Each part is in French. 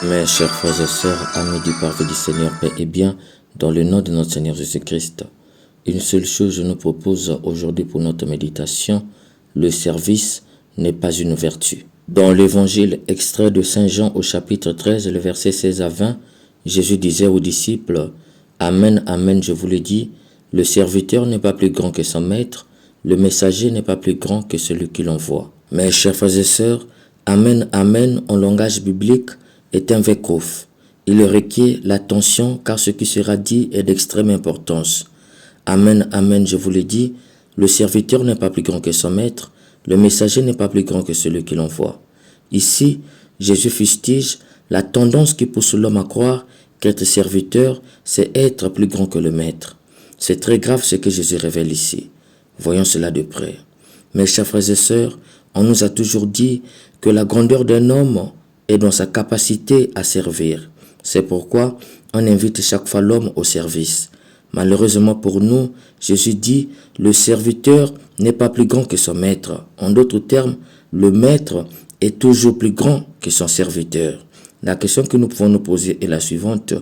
Mes chers frères et sœurs, amis du parvis du Seigneur, paix et bien, dans le nom de notre Seigneur Jésus-Christ. Une seule chose je nous propose aujourd'hui pour notre méditation, le service n'est pas une vertu. Dans l'évangile extrait de Saint Jean au chapitre 13, le verset 16 à 20, Jésus disait aux disciples, « Amen, amen, je vous le dis, le serviteur n'est pas plus grand que son maître, le messager n'est pas plus grand que celui qui l'envoie. » Mes chers frères et sœurs, amen, amen, en langage biblique, est un vecrouf. Il requiert l'attention car ce qui sera dit est d'extrême importance. Amen, amen, je vous le dis, le serviteur n'est pas plus grand que son maître, le messager n'est pas plus grand que celui qui l'envoie. Ici, Jésus fustige la tendance qui pousse l'homme à croire qu'être serviteur, c'est être plus grand que le maître. C'est très grave ce que Jésus révèle ici. Voyons cela de près. Mes chers frères et sœurs, on nous a toujours dit que la grandeur d'un homme est dans sa capacité à servir. C'est pourquoi on invite chaque fois l'homme au service. Malheureusement pour nous, Jésus dit, le serviteur n'est pas plus grand que son maître. En d'autres termes, le maître est toujours plus grand que son serviteur. La question que nous pouvons nous poser est la suivante.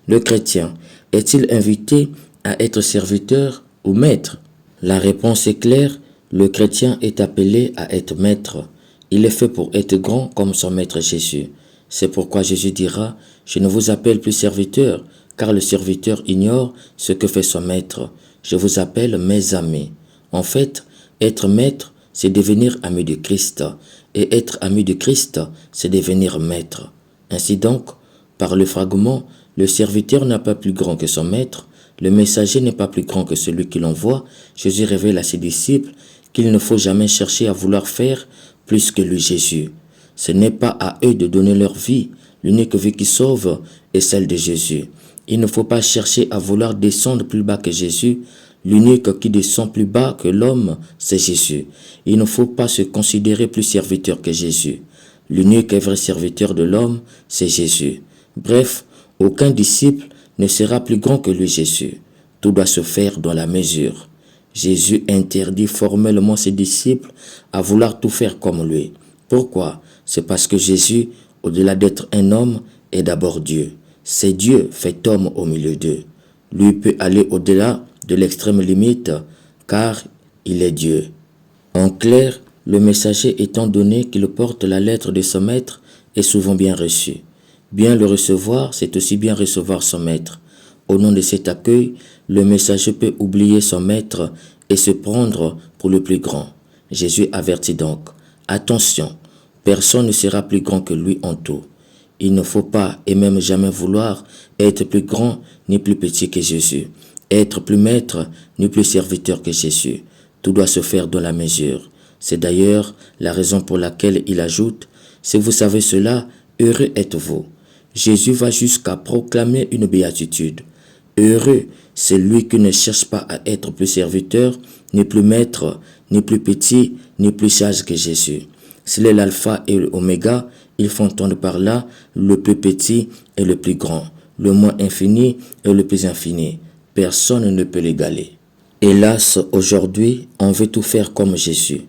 Le chrétien est-il invité à être serviteur ou maître? La réponse est claire, le chrétien est appelé à être maître. Il est fait pour être grand comme son maître Jésus. C'est pourquoi Jésus dira, « Je ne vous appelle plus serviteur, car le serviteur ignore ce que fait son maître. Je vous appelle mes amis. » En fait, être maître, c'est devenir ami de Christ. Et être ami de Christ, c'est devenir maître. Ainsi donc, par le fragment, le serviteur n'est pas plus grand que son maître, le messager n'est pas plus grand que celui qui l'envoie. Jésus révèle à ses disciples qu'il ne faut jamais chercher à vouloir faire plus que lui Jésus. Ce n'est pas à eux de donner leur vie. L'unique vie qui sauve est celle de Jésus. Il ne faut pas chercher à vouloir descendre plus bas que Jésus. L'unique qui descend plus bas que l'homme, c'est Jésus. Il ne faut pas se considérer plus serviteur que Jésus. L'unique et vrai serviteur de l'homme, c'est Jésus. Bref, aucun disciple ne sera plus grand que lui Jésus. Tout doit se faire dans la mesure. Jésus interdit formellement ses disciples à vouloir tout faire comme lui. Pourquoi? C'est parce que Jésus, au-delà d'être un homme, est d'abord Dieu. C'est Dieu fait homme au milieu d'eux. Lui peut aller au-delà de l'extrême limite, car il est Dieu. En clair, le messager étant donné qu'il porte la lettre de son maître est souvent bien reçu. Bien le recevoir, c'est aussi bien recevoir son maître. Au nom de cet accueil, le messager peut oublier son maître et se prendre pour le plus grand. Jésus avertit donc, attention, personne ne sera plus grand que lui en tout. Il ne faut pas et même jamais vouloir être plus grand ni plus petit que Jésus, être plus maître ni plus serviteur que Jésus. Tout doit se faire dans la mesure. C'est d'ailleurs la raison pour laquelle il ajoute, si vous savez cela, heureux êtes-vous. Jésus va jusqu'à proclamer une béatitude. Heureux, c'est lui qui ne cherche pas à être plus serviteur, ni plus maître, ni plus petit, ni plus sage que Jésus. S'il est l'alpha et l'oméga, il faut entendre par là le plus petit et le plus grand, le moins infini et le plus infini. Personne ne peut l'égaler. Hélas, aujourd'hui, on veut tout faire comme Jésus.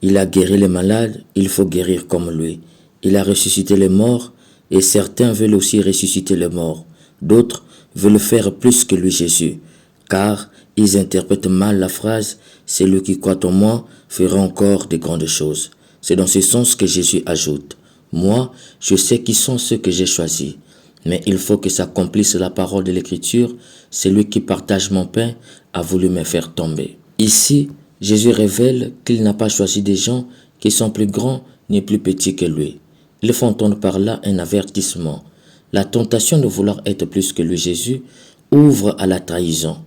Il a guéri les malades, il faut guérir comme lui. Il a ressuscité les morts, et certains veulent aussi ressusciter les morts. D'autres veulent faire plus que lui Jésus, car ils interprètent mal la phrase « Celui qui croit en moi fera encore de grandes choses ». C'est dans ce sens que Jésus ajoute « Moi, je sais qui sont ceux que j'ai choisis, mais il faut que s'accomplisse la parole de l'Écriture, celui qui partage mon pain a voulu me faire tomber ». Ici, Jésus révèle qu'il n'a pas choisi des gens qui sont plus grands ni plus petits que lui. Il faut entendre par là un avertissement. La tentation de vouloir être plus que lui Jésus ouvre à la trahison.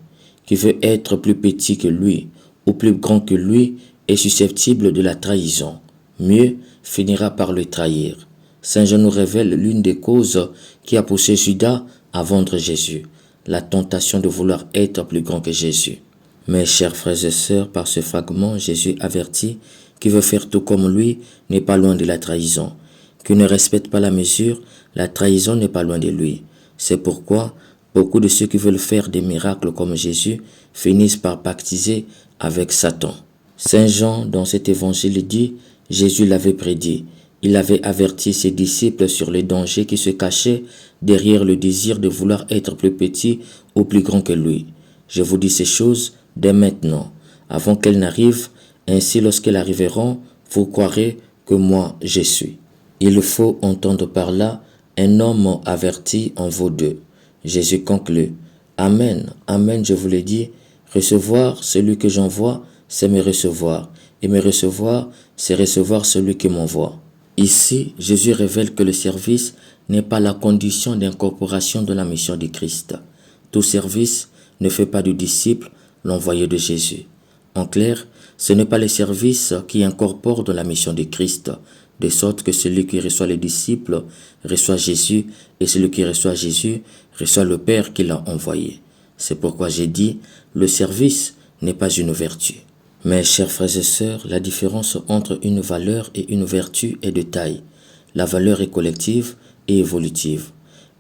Qui veut être plus petit que lui ou plus grand que lui est susceptible de la trahison. Mieux, finira par le trahir. Saint Jean nous révèle l'une des causes qui a poussé Judas à vendre Jésus. La tentation de vouloir être plus grand que Jésus. Mes chers frères et sœurs, par ce fragment, Jésus avertit qui veut faire tout comme lui n'est pas loin de la trahison. Qui ne respecte pas la mesure, la trahison n'est pas loin de lui. C'est pourquoi beaucoup de ceux qui veulent faire des miracles comme Jésus finissent par pactiser avec Satan. Saint Jean, dans cet évangile, dit, Jésus l'avait prédit, Il avait averti ses disciples sur les dangers qui se cachaient derrière le désir de vouloir être plus petit ou plus grand que lui. Je vous dis ces choses dès maintenant, avant qu'elles n'arrivent, ainsi lorsqu'elles arriveront, vous croirez que moi je suis. Il faut entendre par là un homme averti en vaut deux. Jésus conclut, Amen, Amen, je vous le dis, recevoir celui que j'envoie, c'est me recevoir, et me recevoir, c'est recevoir celui qui m'envoie. Ici, Jésus révèle que le service n'est pas la condition d'incorporation de la mission du Christ. Tout service ne fait pas du disciple l'envoyé de Jésus. En clair, ce n'est pas le service qui incorpore dans la mission de Christ, de sorte que celui qui reçoit les disciples reçoit Jésus, et celui qui reçoit Jésus reçoit le Père qui l'a envoyé. C'est pourquoi j'ai dit, le service n'est pas une vertu. Mes chers frères et sœurs, la différence entre une valeur et une vertu est de taille. La valeur est collective et évolutive.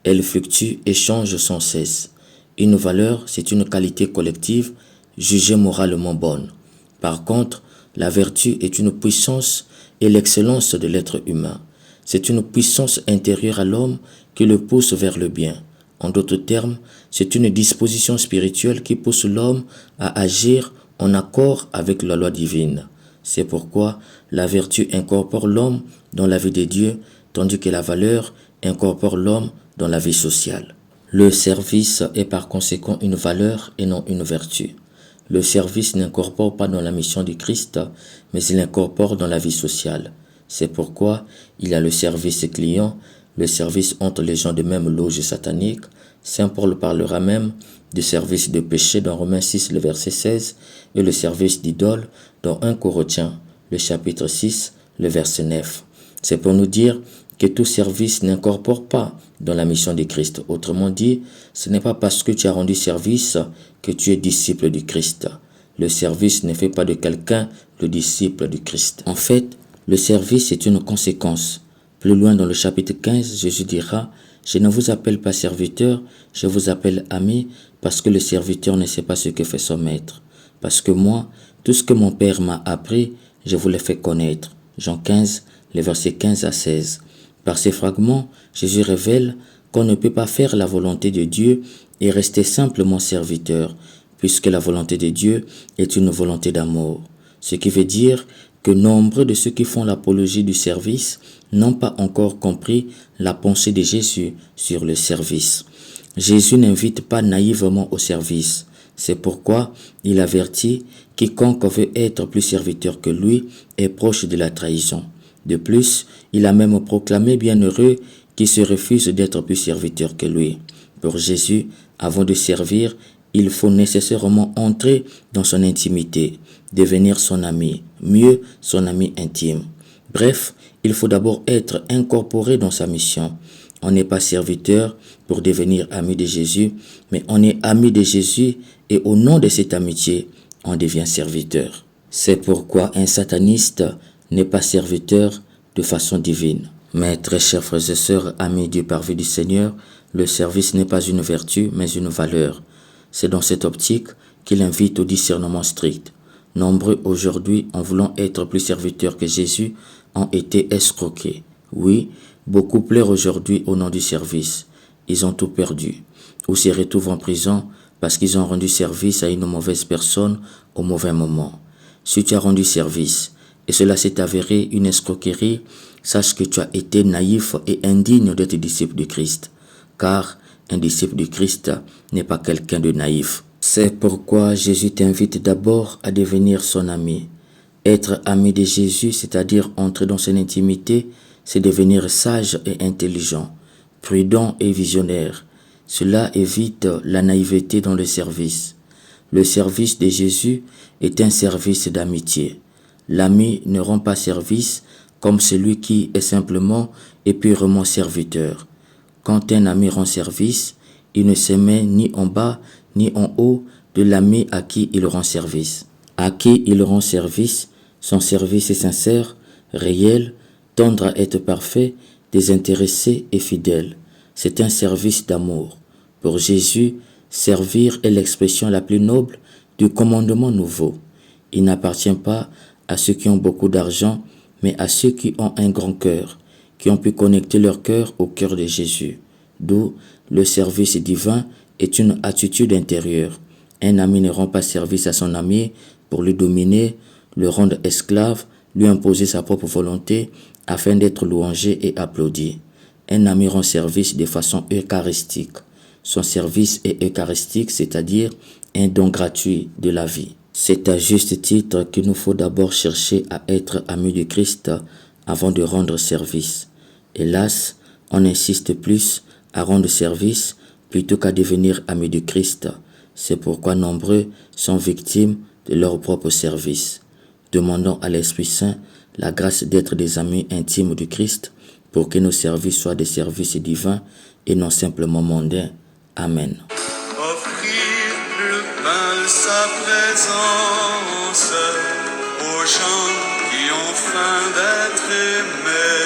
Elle fluctue et change sans cesse. Une valeur, c'est une qualité collective jugée moralement bonne. Par contre, la vertu est une puissance et l'excellence de l'être humain. C'est une puissance intérieure à l'homme qui le pousse vers le bien. En d'autres termes, c'est une disposition spirituelle qui pousse l'homme à agir en accord avec la loi divine. C'est pourquoi la vertu incorpore l'homme dans la vie de Dieu, tandis que la valeur incorpore l'homme dans la vie sociale. Le service est par conséquent une valeur et non une vertu. Le service n'incorpore pas dans la mission du Christ, mais il incorpore dans la vie sociale. C'est pourquoi il y a le service client, le service entre les gens de même loge satanique. Saint Paul parlera même du service de péché dans Romains 6, le verset 16, et le service d'idole dans 1 Corinthiens, le chapitre 6, le verset 9. C'est pour nous dire que tout service n'incorpore pas dans la mission de Christ. Autrement dit, ce n'est pas parce que tu as rendu service que tu es disciple du Christ. Le service ne fait pas de quelqu'un le disciple du Christ. En fait, le service est une conséquence. Plus loin dans le chapitre 15, Jésus dira, « Je ne vous appelle pas serviteur, je vous appelle ami, parce que le serviteur ne sait pas ce que fait son maître. Parce que moi, tout ce que mon Père m'a appris, je vous l'ai fait connaître. » Jean 15, les versets 15 à 16. Par ces fragments, Jésus révèle qu'on ne peut pas faire la volonté de Dieu et rester simplement serviteur, puisque la volonté de Dieu est une volonté d'amour. Ce qui veut dire que nombre de ceux qui font l'apologie du service n'ont pas encore compris la pensée de Jésus sur le service. Jésus n'invite pas naïvement au service. C'est pourquoi il avertit quiconque veut être plus serviteur que lui est proche de la trahison. De plus, il a même proclamé bienheureux qui se refuse d'être plus serviteur que lui. Pour Jésus, avant de servir, il faut nécessairement entrer dans son intimité, devenir son ami, mieux son ami intime. Bref, il faut d'abord être incorporé dans sa mission. On n'est pas serviteur pour devenir ami de Jésus, mais on est ami de Jésus et au nom de cette amitié, on devient serviteur. C'est pourquoi un sataniste n'est pas serviteur de façon divine. Mais très chers frères et sœurs, amis du parvis du Seigneur, le service n'est pas une vertu, mais une valeur. C'est dans cette optique qu'il invite au discernement strict. Nombreux aujourd'hui, en voulant être plus serviteurs que Jésus, ont été escroqués. Oui, beaucoup pleurent aujourd'hui au nom du service. Ils ont tout perdu, ou se retrouvent en prison parce qu'ils ont rendu service à une mauvaise personne au mauvais moment. Si tu as rendu service, et cela s'est avéré une escroquerie, sache que tu as été naïf et indigne d'être disciple du Christ, car un disciple du Christ n'est pas quelqu'un de naïf. C'est pourquoi Jésus t'invite d'abord à devenir son ami. Être ami de Jésus, c'est-à-dire entrer dans son intimité, c'est devenir sage et intelligent, prudent et visionnaire. Cela évite la naïveté dans le service. Le service de Jésus est un service d'amitié. L'ami ne rend pas service comme celui qui est simplement et purement serviteur. Quand un ami rend service, il ne se met ni en bas ni en haut de l'ami à qui il rend service. À qui il rend service, son service est sincère, réel, tendre à être parfait, désintéressé et fidèle. C'est un service d'amour. Pour Jésus, servir est l'expression la plus noble du commandement nouveau. Il n'appartient pas à ceux qui ont beaucoup d'argent mais à ceux qui ont un grand cœur, qui ont pu connecter leur cœur au cœur de Jésus. D'où le service divin est une attitude intérieure. Un ami ne rend pas service à son ami pour le dominer, le rendre esclave, lui imposer sa propre volonté afin d'être louangé et applaudi. Un ami rend service de façon eucharistique. Son service est eucharistique, c'est-à-dire un don gratuit de la vie. C'est à juste titre qu'il nous faut d'abord chercher à être amis de Christ avant de rendre service. Hélas, on insiste plus à rendre service plutôt qu'à devenir amis de Christ. C'est pourquoi nombreux sont victimes de leur propre service. Demandons à l'Esprit Saint la grâce d'être des amis intimes de Christ pour que nos services soient des services divins et non simplement mondains. Amen. Offrir le pain de sa présence aux gens qui ont faim d'être aimés.